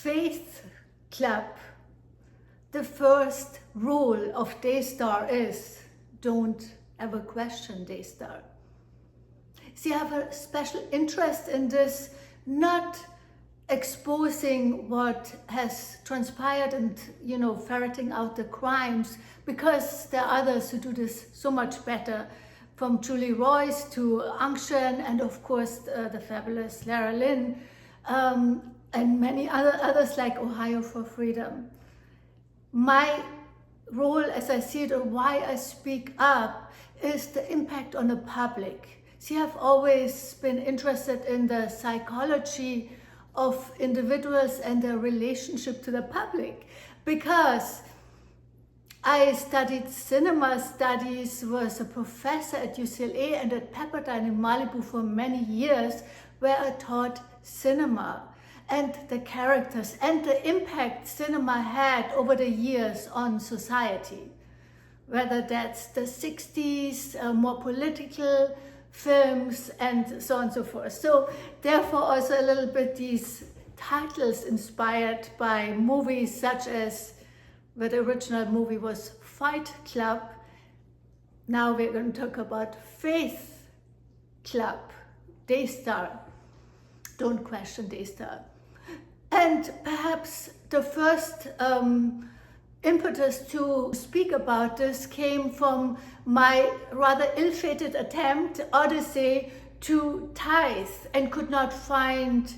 Faith Club, the first rule of Daystar is don't ever question Daystar. See, I have a special interest in this, not exposing what has transpired and, ferreting out the crimes, because there are others who do this so much better, from Julie Royce to Angshen and of course the fabulous Lara Lynn, and many others like Ohio for Freedom. My role, as I see it, or why I speak up, is the impact on the public. See, I've always been interested in the psychology of individuals and their relationship to the public, because I studied cinema studies, was a professor at UCLA and at Pepperdine in Malibu for many years, where I taught cinema and the characters and the impact cinema had over the years on society. Whether that's the 60s, more political films and so on and so forth. So therefore also a little bit these titles inspired by movies such as, the original movie was Fight Club. Now we're going to talk about Faith Club, Daystar. Don't question Daystar. And perhaps the first impetus to speak about this came from my rather ill-fated attempt, odyssey, to tithe, and could not find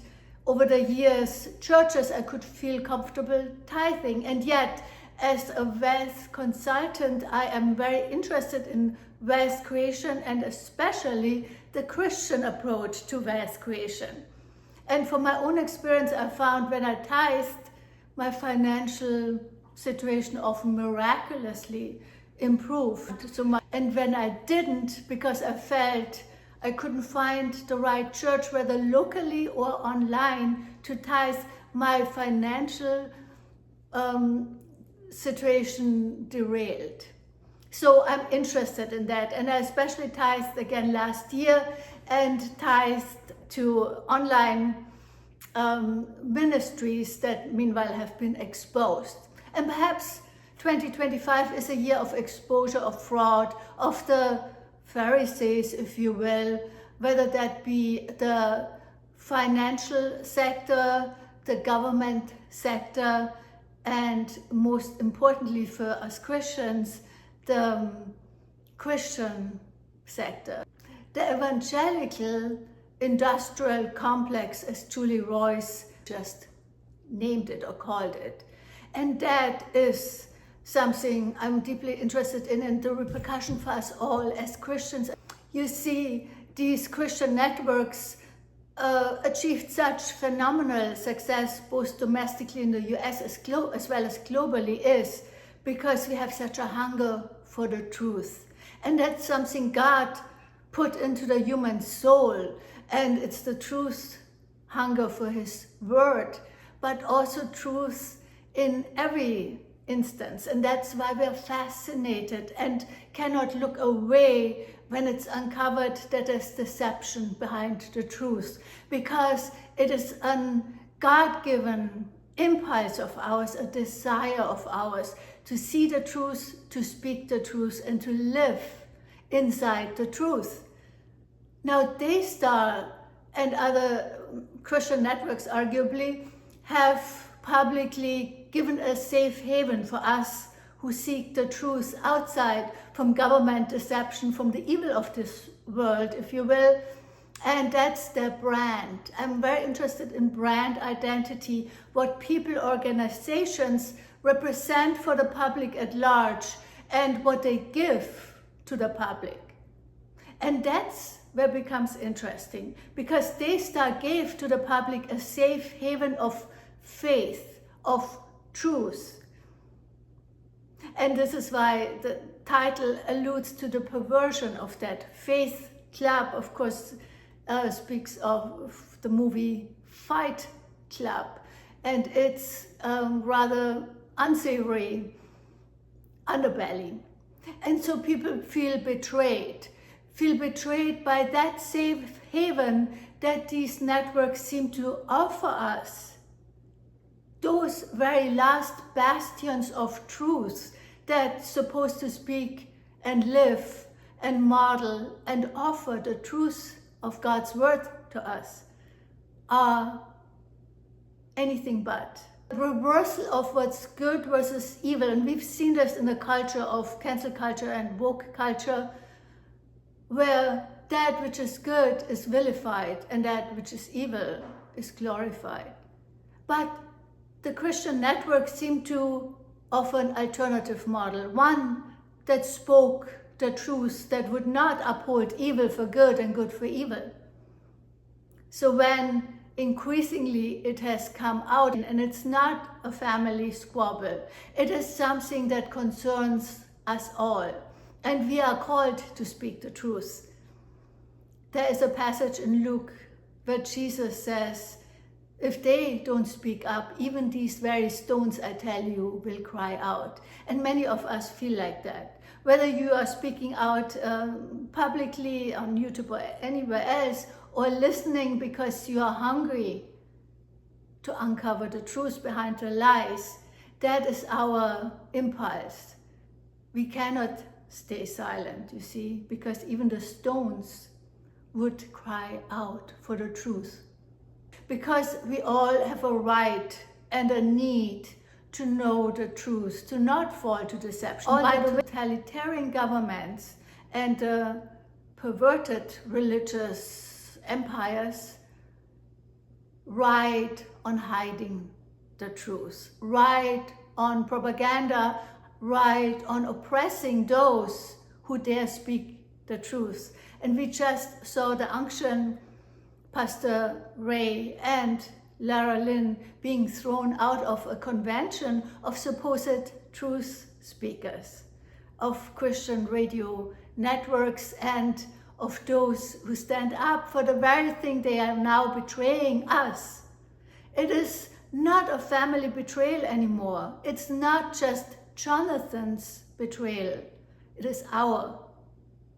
over the years churches I could feel comfortable tithing. And yet, as a wealth consultant, I am very interested in wealth creation and especially the Christian approach to wealth creation. And from my own experience, I found when I tithed, my financial situation often miraculously improved. And when I didn't, because I felt I couldn't find the right church, whether locally or online, to tithe, my financial situation derailed. So I'm interested in that, and I especially tithed again last year and tithed to online ministries that meanwhile have been exposed. And perhaps 2025 is a year of exposure of fraud, of the Pharisees, if you will, whether that be the financial sector, the government sector, and most importantly for us Christians, the Christian sector. The Evangelical Industrial Complex, as Julie Royce just named it or called it. And that is something I'm deeply interested in, and the repercussion for us all as Christians. You see, these Christian networks achieved such phenomenal success, both domestically in the US as well as globally, is because we have such a hunger for the truth. And that's something God put into the human soul. And it's the truth, hunger for His word, but also truth in every instance. And that's why we're fascinated and cannot look away when it's uncovered that there's deception behind the truth, because it is a God-given impulse of ours, a desire of ours to see the truth, to speak the truth, and to live inside the truth. Now, Daystar and other Christian networks arguably have publicly given a safe haven for us who seek the truth outside from government deception, from the evil of this world, if you will, and that's their brand. I'm very interested in brand identity, what people, organizations represent for the public at large, and what they give to the public. And that's where it becomes interesting, because Daystar gave to the public a safe haven of faith, of truth. And this is why the title alludes to the perversion of that. Faith Club, of course, speaks of the movie Fight Club, and its rather unsavory underbelly. And so people feel betrayed by that safe haven that these networks seem to offer us. those very last bastions of truth that's supposed to speak and live and model and offer the truth of God's word to us are anything but. The reversal of what's good versus evil, and we've seen this in the culture of cancel culture and woke culture, where that which is good is vilified and that which is evil is glorified. But the Christian network seemed to offer an alternative model, one that spoke the truth, that would not uphold evil for good and good for evil. So when increasingly it has come out, and it's not a family squabble, it is something that concerns us all, and we are called to speak the truth. There is a passage in Luke where Jesus says, if they don't speak up, even these very stones, I tell you, will cry out. And many of us feel like that. Whether you are speaking out publicly on YouTube or anywhere else, or listening because you are hungry to uncover the truth behind the lies, that is our impulse. We cannot stay silent, you see, because even the stones would cry out for the truth. Because we all have a right and a need to know the truth, to not fall to deception. All the totalitarian governments and perverted religious empires ride on hiding the truth, ride on propaganda, ride on oppressing those who dare speak the truth. And we just saw the unction, Pastor Ray and Lara Lynn being thrown out of a convention of supposed truth speakers, of Christian radio networks, and of those who stand up for the very thing they are now betraying us. It is not a family betrayal anymore. It's not just Jonathan's betrayal. It is our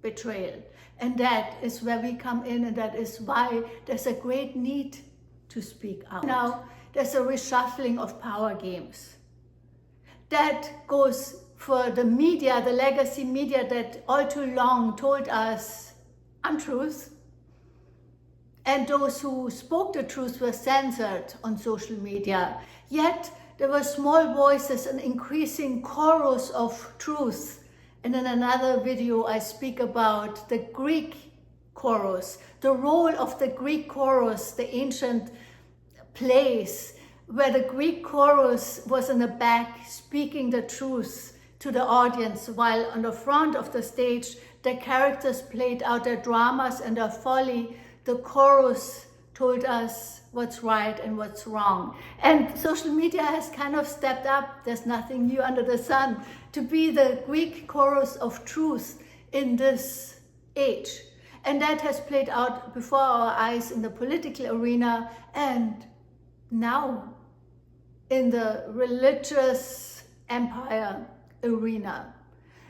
betrayal. And that is where we come in, and that is why there's a great need to speak out. Now, there's a reshuffling of power games. That goes for the media, the legacy media that all too long told us untruth. And those who spoke the truth were censored on social media. Yet there were small voices, an increasing chorus of truth. And in another video, I speak about the Greek chorus, the role of the Greek chorus, the ancient place where the Greek chorus was in the back speaking the truth to the audience, while on the front of the stage, the characters played out their dramas and their folly. The chorus told us what's right and what's wrong. And social media has kind of stepped up, there's nothing new under the sun, to be the Greek chorus of truth in this age. And that has played out before our eyes in the political arena and now in the religious empire arena.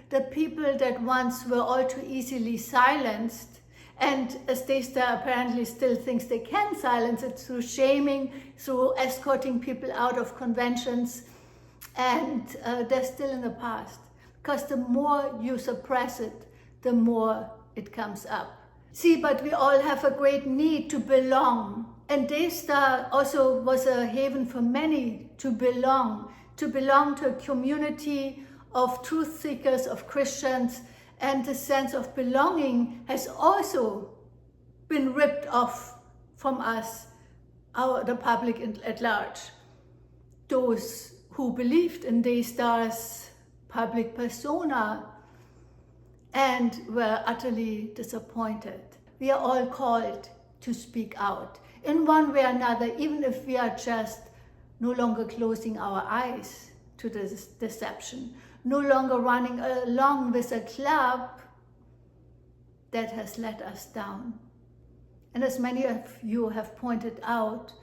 The people that once were all too easily silenced, and as Daystar apparently still thinks they can silence it through shaming, through escorting people out of conventions, and they're still in the past. Because the more you suppress it, the more it comes up. See, but we all have a great need to belong. And Daystar also was a haven for many to belong to a community of truth seekers, of Christians, and the sense of belonging has also been ripped off from us, the public at large. Those who believed in Daystar's public persona and were utterly disappointed. We are all called to speak out in one way or another, even if we are just no longer closing our eyes to this deception, no longer running along with a club that has let us down. And as many of you have pointed out,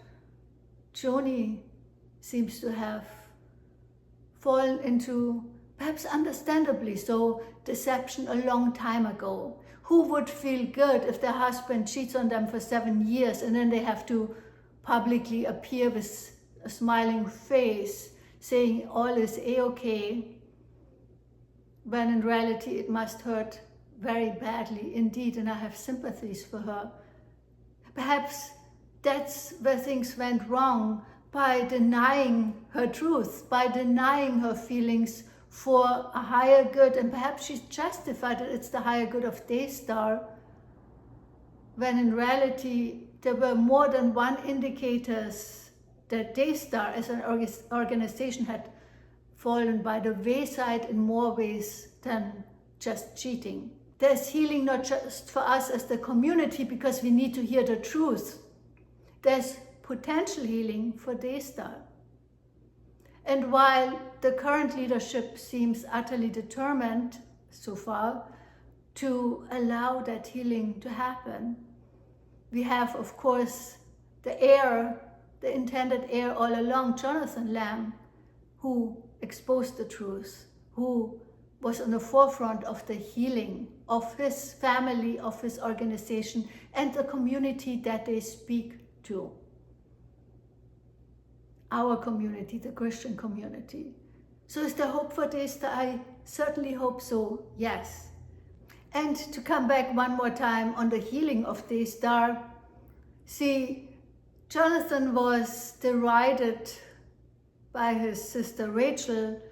Joni seems to have fallen into, perhaps understandably so, deception a long time ago. Who would feel good if their husband cheats on them for 7 years and then they have to publicly appear with a smiling face, saying all is a-okay, when in reality it must hurt very badly indeed, and I have sympathies for her. Perhaps that's where things went wrong, by denying her truth, by denying her feelings for a higher good, and perhaps she's justified that it's the higher good of Daystar, when in reality there were more than one indicators that Daystar as an organization had fallen by the wayside in more ways than just cheating. There's healing not just for us as the community because we need to hear the truth. There's potential healing for Daystar. And while the current leadership seems utterly determined so far to allow that healing to happen, we have, of course, the heir, the intended heir all along, Jonathan Lamb, who exposed the truth, who was on the forefront of the healing of his family, of his organization, and the community that they speak to. Our community, the Christian community. So is there hope for Daystar? I certainly hope so, yes. And to come back one more time on the healing of Daystar, see, Jonathan was derided by his sister Rachel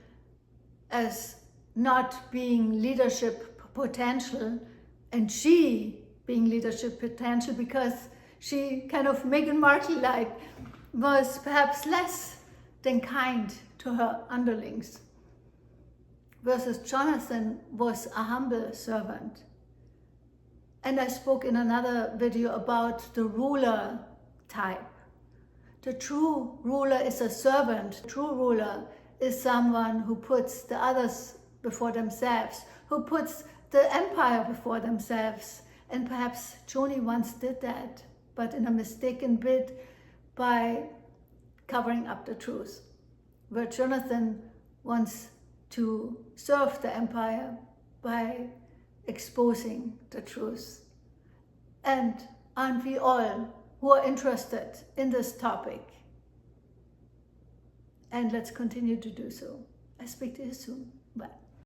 as not being leadership potential, and she being leadership potential because she kind of Meghan Markle-like was perhaps less than kind to her underlings, versus Jonathan was a humble servant. And I spoke in another video about the ruler type. The true ruler is a servant. The true ruler is someone who puts the others before themselves, who puts the empire before themselves. And perhaps Joni once did that, but in a mistaken bid by covering up the truth, where Jonathan wants to serve the empire by exposing the truth. And aren't we all who are interested in this topic? And let's continue to do so. I speak to you soon. Bye.